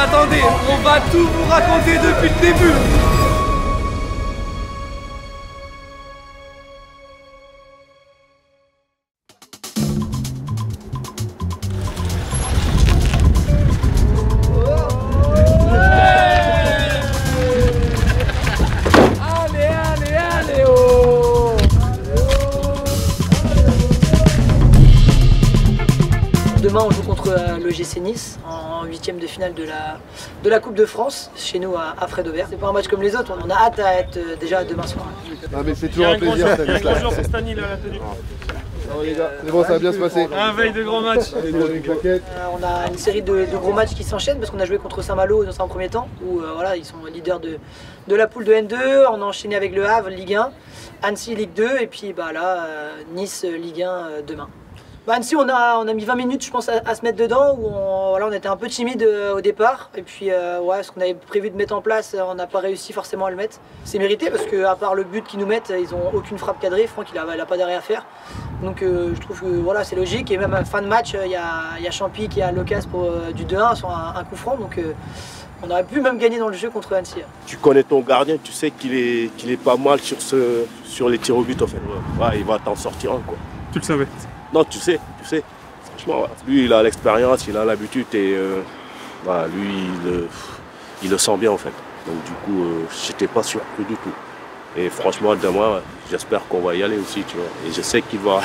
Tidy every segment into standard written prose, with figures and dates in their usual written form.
attendez, on va tout vous raconter depuis le début. Demain, on joue contre l'OGC Nice en 8e de finale de la Coupe de France, chez nous à Fred-Aubert. C'est pas un match comme les autres, on a hâte à être déjà demain soir. Ah mais c'est toujours un plaisir, Bonjour, c'est Stani là, la tenue. C'est bon, ça va bien se passer. Un veille de grand match. On a une série de gros matchs qui s'enchaînent parce qu'on a joué contre Saint-Malo dans un premier temps, où voilà, ils sont leaders de la poule de N2, on a enchaîné avec Le Havre, Ligue 1, Annecy, Ligue 2, et puis bah, là, Nice, Ligue 1 demain. Bah, Annecy, on a mis 20 minutes, je pense, à se mettre dedans, où on était un peu timide au départ. Et puis, ouais, ce qu'on avait prévu de mettre en place, on n'a pas réussi forcément à le mettre. C'est mérité parce qu'à part le but qu'ils nous mettent, ils n'ont aucune frappe cadrée. Franck, il a pas d'arrêt à faire. Donc, je trouve que voilà, c'est logique. Et même à la fin de match, il y a Champy qui a l'occasion pour du 2-1 sur un coup franc. Donc, on aurait pu même gagner dans le jeu contre Annecy. Tu connais ton gardien, tu sais qu'il est pas mal sur les tirs au but en fait. Ouais, il va t'en sortir un quoi. Tu le savais? Non, tu sais. Franchement, ouais. Lui, il a l'expérience, il a l'habitude et bah, lui, il le sent bien en fait. Donc du coup, j'étais pas surpris du tout. Et franchement, demain, j'espère qu'on va y aller aussi, tu vois. Et je sais qu'il va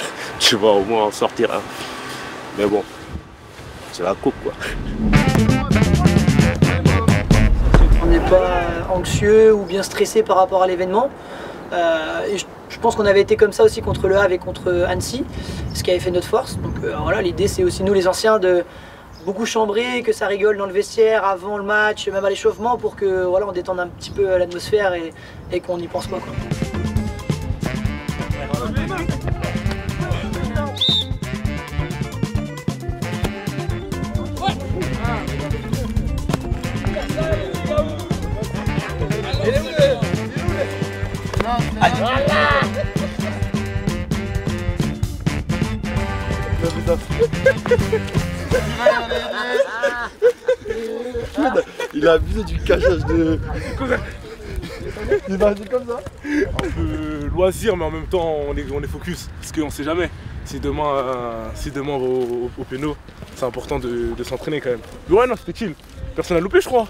au moins en sortir un. Mais bon, c'est la coupe quoi. On n'est pas anxieux ou bien stressé par rapport à l'événement. Et je pense qu'on avait été comme ça aussi contre Le Havre et contre Annecy, ce qui avait fait notre force. Donc voilà, l'idée c'est aussi nous les anciens de beaucoup chambrer, que ça rigole dans le vestiaire avant le match, même à l'échauffement, pour que voilà, on détende un petit peu l'atmosphère et qu'on n'y pense pas quoi. Il a abusé du cachage de... Il va agir comme ça. Un peu loisir, mais en même temps, on est focus. Parce qu'on sait jamais. Si demain on va au péno, c'est important de s'entraîner quand même. Mais ouais, non, c'était chill. Personne n'a loupé, je crois.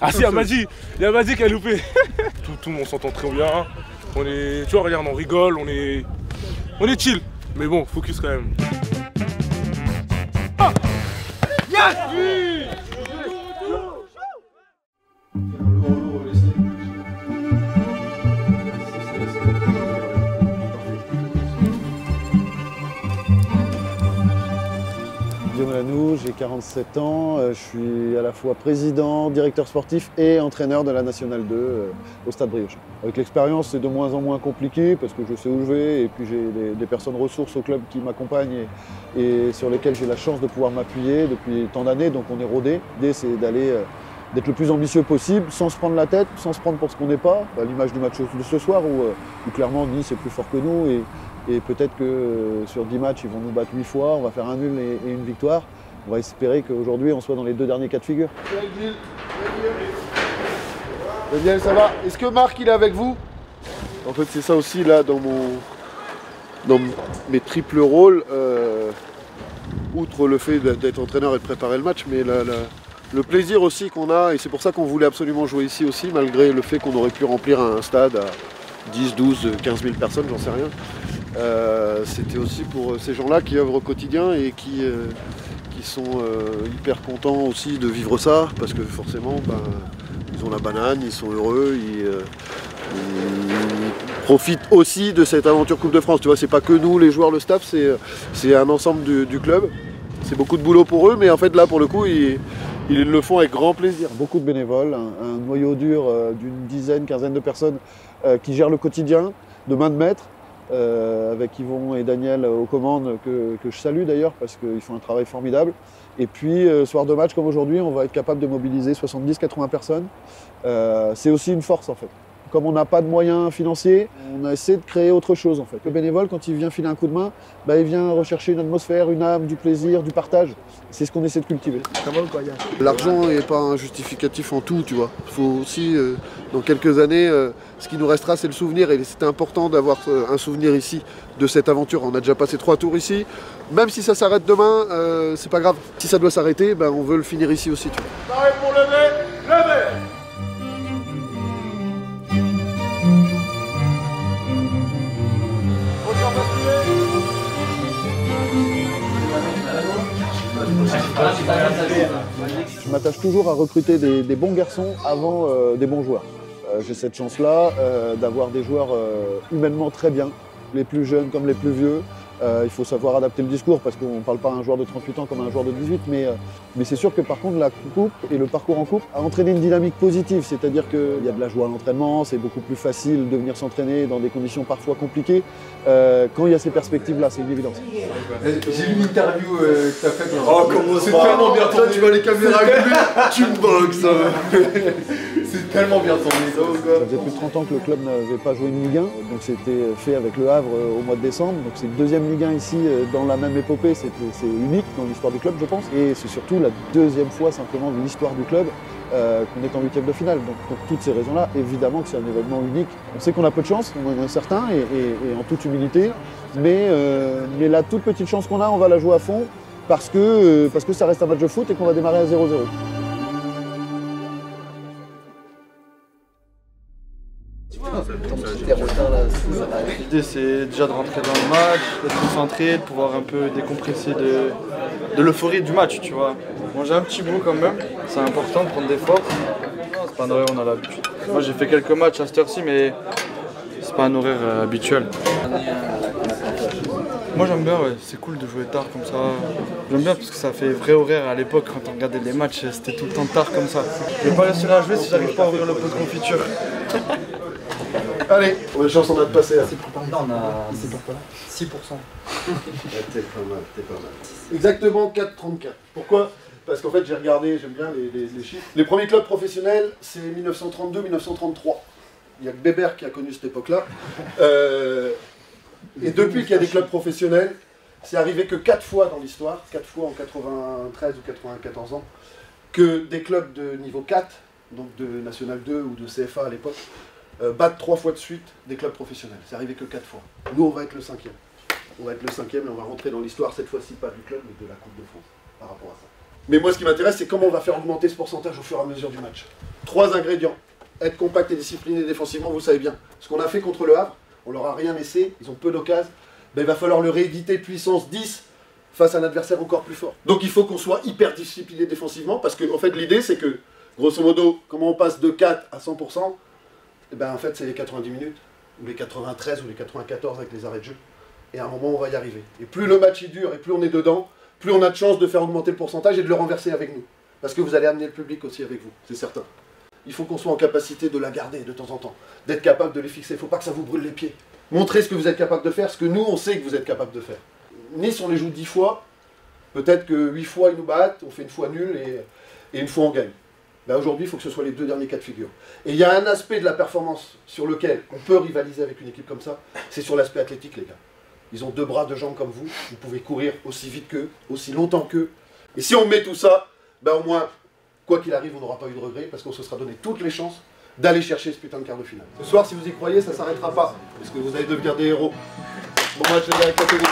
Ah si, il y a Madi qui a loupé. tout le monde s'entend très bien. Tu vois, regarde, on rigole, on est chill. Mais bon, focus quand même. Ah yes oui. Guillaume Lanou, j'ai 47 ans, je suis à la fois président, directeur sportif et entraîneur de la Nationale 2 au Stade Brioche. Avec l'expérience, c'est de moins en moins compliqué parce que je sais où je vais et puis j'ai des personnes ressources au club qui m'accompagnent et sur lesquelles j'ai la chance de pouvoir m'appuyer depuis tant d'années, donc on est rodé. L'idée c'est d'être le plus ambitieux possible, sans se prendre la tête, sans se prendre pour ce qu'on n'est pas, à l'image du match de ce soir où clairement Nice est plus fort que nous et peut-être que sur 10 matchs, ils vont nous battre 8 fois, on va faire un nul et une victoire. On va espérer qu'aujourd'hui, on soit dans les 2 derniers cas de figure. Daniel, ça va? Est-ce que Marc, il est avec vous? En fait, c'est ça aussi, là, dans mes triples rôles, outre le fait d'être entraîneur et de préparer le match, mais le plaisir aussi qu'on a, et c'est pour ça qu'on voulait absolument jouer ici aussi, malgré le fait qu'on aurait pu remplir un stade à 10, 12, 15 000 personnes, j'en sais rien. C'était aussi pour ces gens-là qui œuvrent au quotidien et qui sont hyper contents aussi de vivre ça, parce que forcément, ils ont la banane, ils sont heureux, ils profitent aussi de cette aventure Coupe de France. Tu vois, c'est pas que nous, les joueurs, le staff, c'est un ensemble du club. C'est beaucoup de boulot pour eux, mais en fait là, pour le coup, ils le font avec grand plaisir. Beaucoup de bénévoles, un noyau dur d'une dizaine, quinzaine de personnes qui gèrent le quotidien de main de maître. Avec Yvon et Daniel aux commandes que je salue d'ailleurs parce qu'ils font un travail formidable. Et puis soir de match comme aujourd'hui, on va être capable de mobiliser 70-80 personnes. C'est aussi une force en fait. Comme on n'a pas de moyens financiers, on a essayé de créer autre chose en fait. Le bénévole, quand il vient filer un coup de main, il vient rechercher une atmosphère, une âme, du plaisir, du partage. C'est ce qu'on essaie de cultiver. L'argent n'est pas un justificatif en tout, tu vois. Il faut aussi, dans quelques années, ce qui nous restera, c'est le souvenir. Et c'est important d'avoir un souvenir ici de cette aventure. On a déjà passé 3 tours ici. Même si ça s'arrête demain, c'est pas grave. Si ça doit s'arrêter, on veut le finir ici aussi, tu vois. Pareil pour lever, lever. Je m'attache toujours à recruter des bons garçons avant des bons joueurs. J'ai cette chance-là d'avoir des joueurs humainement très bien, les plus jeunes comme les plus vieux. Il faut savoir adapter le discours parce qu'on ne parle pas à un joueur de 38 ans comme à un joueur de 18, mais c'est sûr que par contre la coupe et le parcours en coupe a entraîné une dynamique positive, c'est-à-dire qu'il y a de la joie à l'entraînement, c'est beaucoup plus facile de venir s'entraîner dans des conditions parfois compliquées. Quand il y a ces perspectives-là, c'est une évidence. J'ai lu une interview que tu as faite. Oh, comment c'est tellement bien tourné. Tu vois les caméras allumées, tu me boxes. C'est tellement bien tourné. Ça faisait plus de 30 ans que le club n'avait pas joué une Ligue 1, donc c'était fait avec le Havre au mois de décembre. Donc c'est une deuxième Ligue 1 ici dans la même épopée, c'est unique dans l'histoire du club je pense. Et c'est surtout la deuxième fois simplement de l'histoire du club qu'on est en huitième de finale. Donc pour toutes ces raisons-là, évidemment que c'est un événement unique. On sait qu'on a peu de chance, on en a certains et en toute humilité, mais la toute petite chance qu'on a, on va la jouer à fond parce que ça reste un match de foot et qu'on va démarrer à 0-0. L'idée c'est déjà de rentrer dans le match, d'être concentré, de pouvoir un peu décompresser de l'euphorie du match, tu vois. Manger un petit bout quand même, c'est important de prendre des forces. C'est pas un horaire on a l'habitude. Moi j'ai fait quelques matchs à cette heure-ci mais c'est pas un horaire habituel. Moi j'aime bien, ouais. C'est cool de jouer tard comme ça. J'aime bien parce que ça fait vrai horaire à l'époque quand on regardait les matchs, c'était tout le temps tard comme ça. Je vais pas réussir à jouer si j'arrive pas à ouvrir le pot de confiture. Allez, on a une chance, on a de passer là. Non, on a 6%. T'es pas mal. Exactement 4,34. Pourquoi? Parce qu'en fait j'ai regardé, j'aime bien les chiffres. Les premiers clubs professionnels, c'est 1932-1933. Il n'y a que Bébert qui a connu cette époque-là. Et depuis qu'il y a des clubs professionnels, c'est arrivé que 4 fois dans l'histoire, 4 fois en 93 ou 94 ans, que des clubs de niveau 4, donc de National 2 ou de CFA à l'époque, battent 3 fois de suite des clubs professionnels. C'est arrivé que 4 fois. Nous, on va être le 5e. On va être le 5e et on va rentrer dans l'histoire, cette fois-ci pas du club, mais de la Coupe de France, par rapport à ça. Mais moi, ce qui m'intéresse, c'est comment on va faire augmenter ce pourcentage au fur et à mesure du match. 3 ingrédients. Être compact et discipliné défensivement, vous savez bien. Ce qu'on a fait contre le Havre, on leur a rien laissé, ils ont peu d'occasions. Il va falloir le rééditer puissance 10 face à un adversaire encore plus fort. Donc il faut qu'on soit hyper discipliné défensivement, parce que en fait, l'idée, c'est que, grosso modo, comment on passe de 4 à 100%, en fait, c'est les 90 minutes, ou les 93, ou les 94 avec les arrêts de jeu. Et à un moment, on va y arriver. Et plus le match est dur, et plus on est dedans, plus on a de chance de faire augmenter le pourcentage et de le renverser avec nous. Parce que vous allez amener le public aussi avec vous, c'est certain. Il faut qu'on soit en capacité de la garder de temps en temps, d'être capable de les fixer. Il ne faut pas que ça vous brûle les pieds. Montrez ce que vous êtes capable de faire, ce que nous, on sait que vous êtes capable de faire. Nice, on les joue 10 fois, peut-être que 8 fois, ils nous battent, on fait une fois nul et une fois, on gagne. Aujourd'hui, il faut que ce soit les 2 derniers cas de figure. Et il y a un aspect de la performance sur lequel on peut rivaliser avec une équipe comme ça, c'est sur l'aspect athlétique, les gars. Ils ont 2 bras, 2 jambes comme vous pouvez courir aussi vite qu'eux, aussi longtemps qu'eux. Et si on met tout ça, au moins, quoi qu'il arrive, on n'aura pas eu de regrets, parce qu'on se sera donné toutes les chances d'aller chercher ce putain de quart de finale. Ce soir, si vous y croyez, ça ne s'arrêtera pas, parce que vous allez devenir des héros. Bon match, les gars, avec la télé.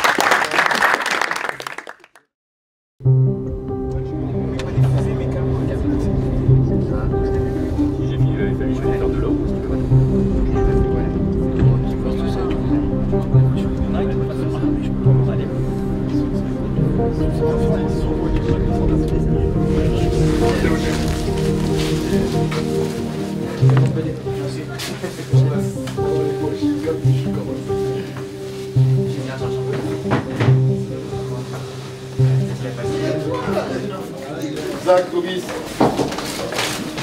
Zach, Gomis,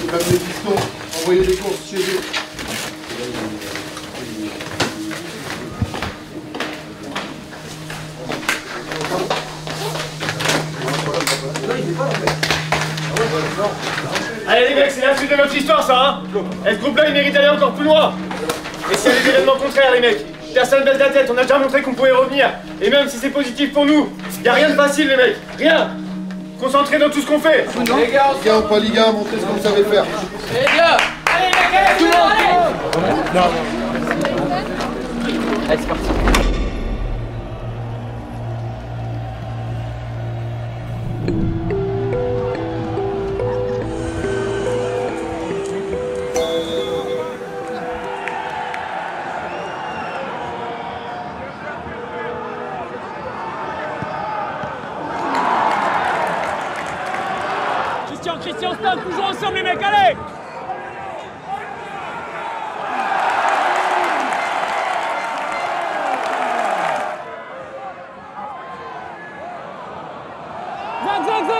même les pistons, envoyez des courses chez eux. Allez les mecs, c'est la suite de notre histoire ça, hein. Et ce groupe-là, il mérite d'aller encore plus loin. Et s'il y a des événements contraires, les mecs, personne baisse la tête, on a déjà montré qu'on pouvait revenir. Et même si c'est positif pour nous, y a rien de facile, les mecs, rien. Concentrez dans tout ce qu'on fait. Les gars ou pas Ligue 1, montrez ce que vous savez faire. Les gars, allez les gars, tout le monde, allez. Allez, c'est parti. Christian, stop, toujours ensemble les mecs, allez!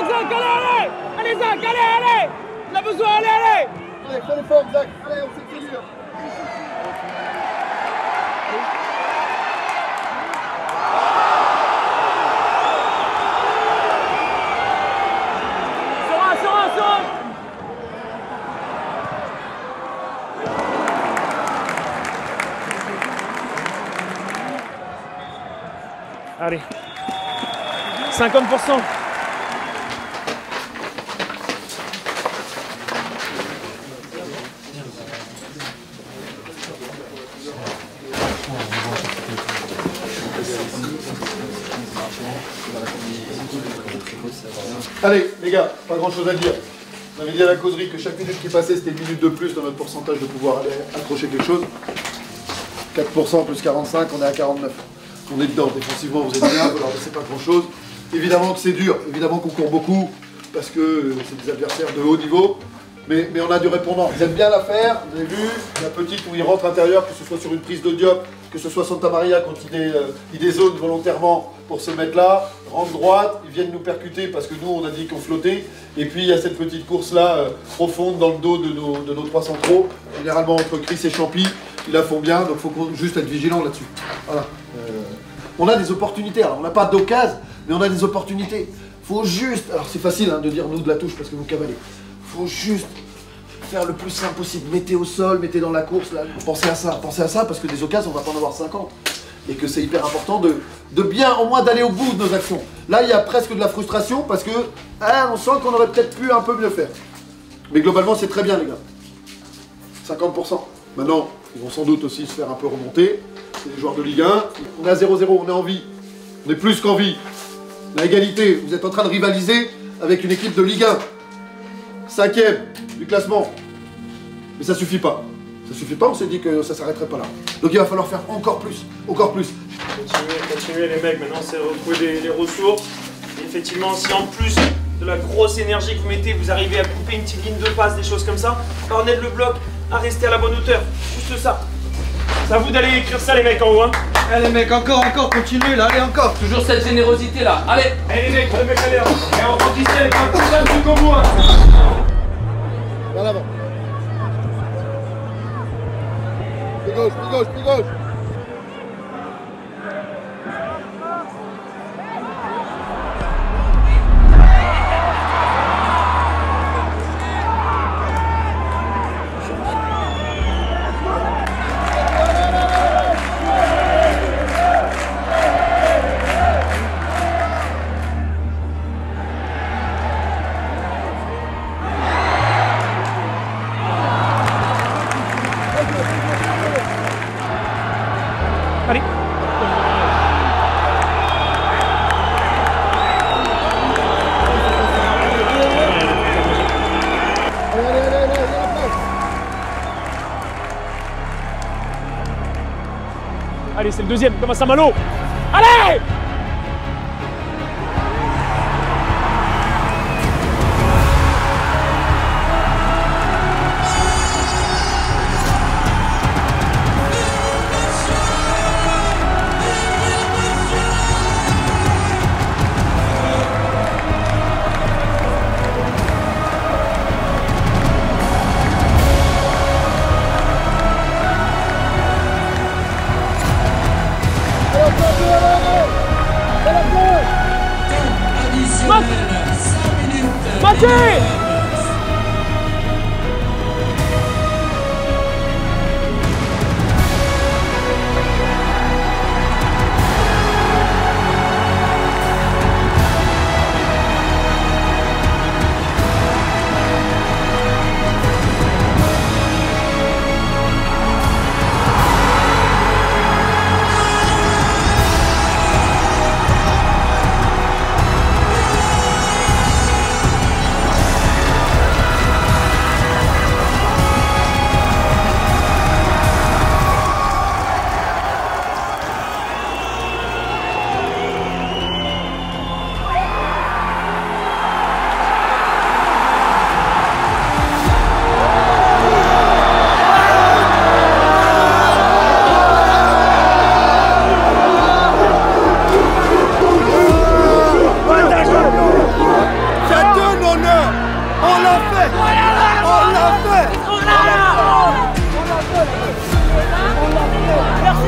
Zach, allez! Allez Zach, allez! On a besoin, allez! Allez, fais l'effort Zach, allez, on sait que c'est dur. Allez, 50%. Allez, les gars, pas grand chose à dire. On avait dit à la causerie que chaque minute qui passait, c'était une minute de plus dans notre pourcentage de pouvoir aller accrocher quelque chose. 4% plus 45, on est à 49. On est dedans, défensivement vous êtes bien, vous leur laissez pas grand chose. Évidemment que c'est dur, évidemment qu'on court beaucoup, parce que c'est des adversaires de haut niveau, mais on a du répondant. Ils aiment bien la faire, vous avez vu, la petite où il rentre intérieur, que ce soit sur une prise de Diop, que ce soit Santa Maria quand il dézone volontairement pour se mettre là, rentre droite, ils viennent nous percuter parce que nous on a dit qu'on flottait, et puis il y a cette petite course là, profonde dans le dos de nos trois centraux, généralement entre Chris et Champy, ils la font bien, donc il faut juste être vigilant là-dessus. Voilà. On a des opportunités, alors on n'a pas d'occasion, mais on a des opportunités. Faut juste, alors c'est facile hein, de dire nous de la touche parce que vous cavalez, faut juste faire le plus simple possible, mettez au sol, mettez dans la course, là. Pensez à ça parce que des occasions on va pas en avoir 50. Et que c'est hyper important de bien au moins d'aller au bout de nos actions. Là il y a presque de la frustration parce que on sent qu'on aurait peut-être pu un peu mieux faire. Mais globalement c'est très bien les gars. 50%. Maintenant, ils vont sans doute aussi se faire un peu remonter. C'est des joueurs de Ligue 1. On est à 0-0, on est en vie. On est plus qu'en vie. La égalité, vous êtes en train de rivaliser avec une équipe de Ligue 1. 5e du classement. Mais ça suffit pas. Ça suffit pas, on s'est dit que ça s'arrêterait pas là. Donc il va falloir faire encore plus, encore plus. Continuez les mecs, maintenant c'est retrouver les ressources. Et effectivement, si en plus de la grosse énergie que vous mettez, vous arrivez à couper une petite ligne de passe, des choses comme ça, on aide le bloc à rester à la bonne hauteur. Juste ça. C'est à vous d'aller écrire ça les mecs en haut hein. Allez les mecs, encore, continuez là, allez encore. Toujours cette générosité là, allez. Allez les mecs, allez. Et on rentre ici avec un coup de truc au bout hein. Vers l'avant. Pied gauche. Allez. Allez, c'est le deuxième, comme à Saint-Malo. Allez! Mathieu!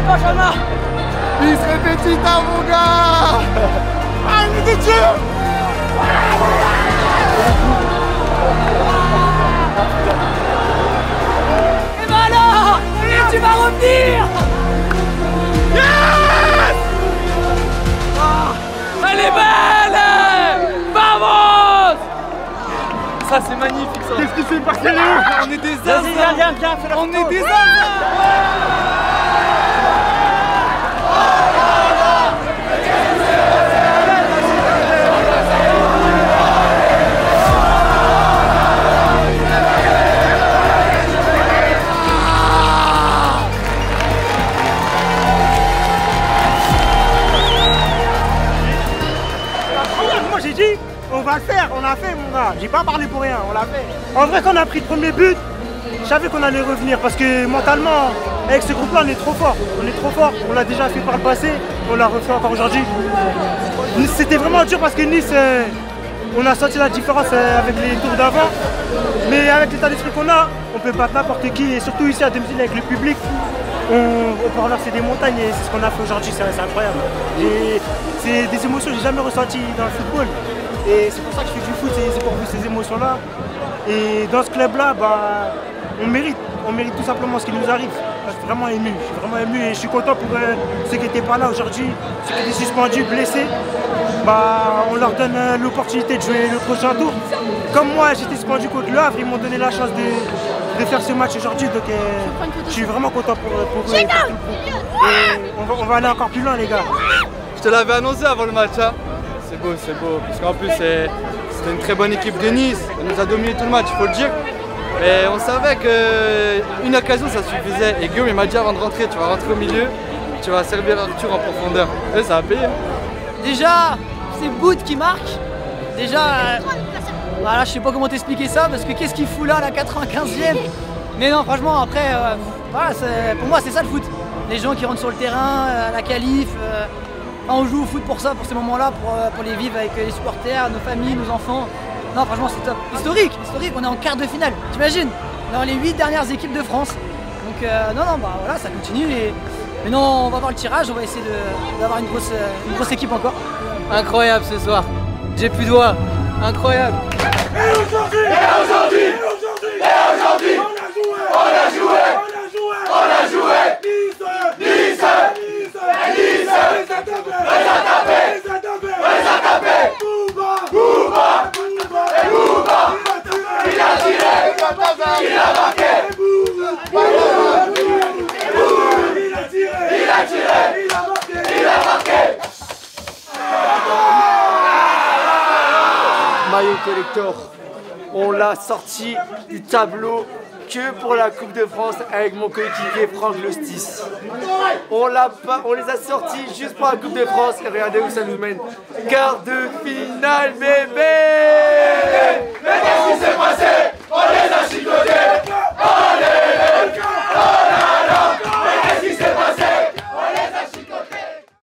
Benjamin. Bis repetita, mon gars. Ah, mais de Dieu. Et ben alors, et tu vas revenir. Yes. Elle est belle. Vamos. Ça c'est magnifique ça. Qu'est-ce qui s'est passé là? On est des Indiens. On est des Indiens. Moi j'ai dit, on va le faire, on l'a fait mon gars. J'ai pas parlé pour rien, on l'a fait. En vrai quand on a pris le premier but, je savais qu'on allait revenir parce que mentalement, avec ce groupe là on est trop fort. On est trop fort, on l'a déjà fait par le passé, on l'a refait encore aujourd'hui. C'était vraiment dur parce que Nice, on a senti la différence avec les tours d'avant. Mais avec l'état d'esprit qu'on a, on peut battre n'importe qui et surtout ici à domicile avec le public. On peut renverser des montagnes et c'est ce qu'on a fait aujourd'hui, c'est incroyable. Et c'est des émotions que j'ai jamais ressenties dans le football. Et c'est pour ça que je fais du foot, c'est pour vivre ces émotions-là. Et dans ce club-là, bah, on mérite tout simplement ce qui nous arrive. Je suis vraiment ému, et je suis content pour ceux qui n'étaient pas là aujourd'hui, ceux qui étaient suspendus, blessés. Bah, on leur donne l'opportunité de jouer le prochain tour. Comme moi, j'étais suspendu contre le Havre, ils m'ont donné la chance de faire ce match aujourd'hui, donc je suis vraiment content pour eux. Et on va aller encore plus loin les gars. Je te l'avais annoncé avant le match, hein. C'est beau, parce qu'en plus c'était une très bonne équipe de Nice, elle nous a dominé tout le match, il faut le dire. Et on savait qu'une occasion ça suffisait, et Guillaume il m'a dit avant de rentrer, tu vas rentrer au milieu, tu vas servir Arthur en profondeur. Et ça a payé. Déjà, c'est Bout qui marque. Déjà, voilà, je sais pas comment t'expliquer ça, parce que qu'est-ce qu'il fout là, la 95e? Mais non, franchement, après, voilà, pour moi, c'est ça le foot. Les gens qui rentrent sur le terrain, la qualif, on joue au foot pour ça, pour ces moments-là, pour les vivre avec les supporters, nos familles, nos enfants. Non, franchement, c'est top. Historique, on est en quart de finale, t'imagines? Dans les 8 dernières équipes de France. Donc, non, bah voilà, ça continue. Mais non, on va voir le tirage, on va essayer d'avoir une grosse équipe encore. Incroyable ce soir. J'ai plus de voix. Incroyable. Et aujourd'hui, on a joué. Nice. Bouba. Il a tiré. Il a marqué. Il a marqué. Maillot collector, on l'a sorti du tableau que pour la Coupe de France avec mon coéquipier Franck Lostis. On les a sortis juste pour la Coupe de France et regardez où ça nous mène. Quart de finale, bébé!